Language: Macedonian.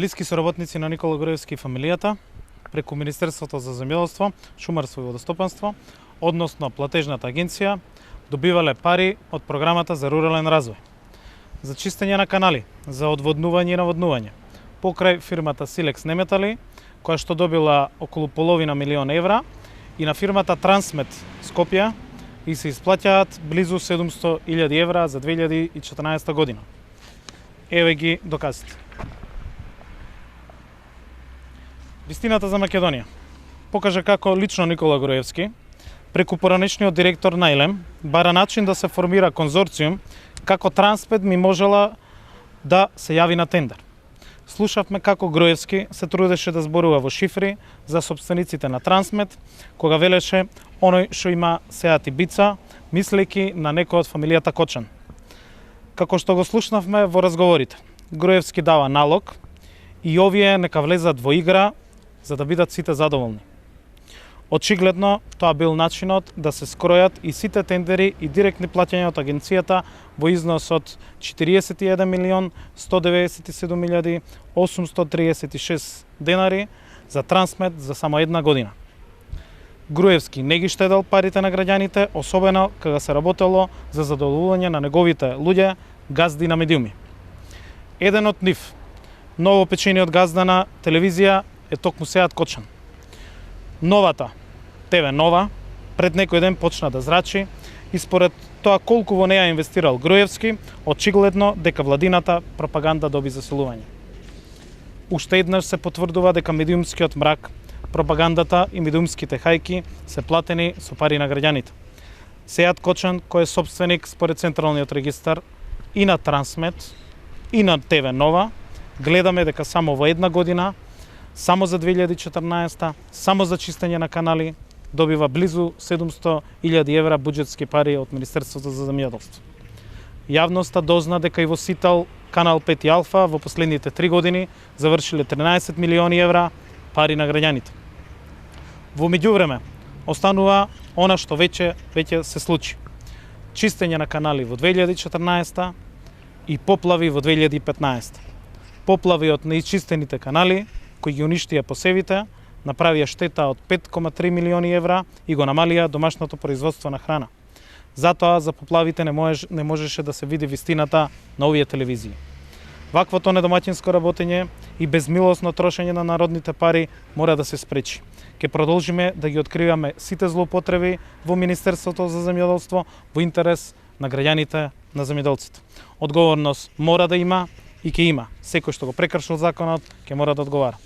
Блиски соработници на Никола Груевски и фамилијата, преку Министерството за земјоделство, шумарство и водостопанство, односно платежната агенција, добивале пари од програмата за рурален развој, за чистење на канали, за одводнување и наводнување, покрај фирмата Силекс Неметали, која што добила околу половина милион евра, и на фирмата Трансмет Скопје, и се исплаќаат близу 700.000 евра за 2014 година. Еве ги доказите. Вистината за Македонија покажа како лично Никола Груевски, преку поранешниот директор Најлем, бара начин да се формира конзорциум како Трансмет ми можела да се јави на тендер. Слушавме како Груевски се трудеше да зборува во шифри за собствениците на Трансмет, кога велеше оној што има сеат и бица, мислејќи на некој од фамилијата Кочан. Како што го слушнавме во разговорите, Груевски дава налог и овие нека влезат во игра за да бидат сите задоволни. Очигледно, тоа бил начинот да се скројат и сите тендери и директни плаќања од агенцијата во износ од 41.197.836 денари за Трансмет за само една година. Груевски не ги штедел парите на граѓаните, особено кога се работело за задоволување на неговите луѓе, газди на медиуми. Еден од нив, ново печениот газда на телевизија, е токму Сеат Кочан. Новата ТВ Нова пред некој ден почна да зрачи и според тоа колку во неја инвестирал Груевски, очигледно дека владината пропаганда доби заселување. Уште еднаш се потврдува дека медиумскиот мрак, пропагандата и медиумските хајки се платени со пари на граѓаните. Сеат Кочан, кој е собственик според Централниот регистар и на Трансмет и на ТВ Нова, гледаме дека само во една година, само за 2014, само за чистење на канали, добива близу 700.000 евра буџетски пари од Министерството за земјоделство. Јавноста дозна дека и во Сител, Канал 5 и Алфа во последните 3 години завршиле 13 милиони евра пари на граѓаните. Во меѓувреме, останува она што веќе се случи. Чистење на канали во 2014 и поплави во 2015. Поплави од неичистените канали, кои ги уништија посевите, направија штета од 5,3 милиони евра и го намалија домашното производство на храна. Затоа за поплавите не можеше да се види вистината на овие телевизии. Ваквото недомаќинско работење и безмилосно трошење на народните пари мора да се спречи. Ке продолжиме да ги откриваме сите злоупотреби во Министерството за земјоделство во интерес на граѓаните, на земјоделците. Одговорност мора да има и ќе има. Секој што го прекршил законот ќе мора да одговара.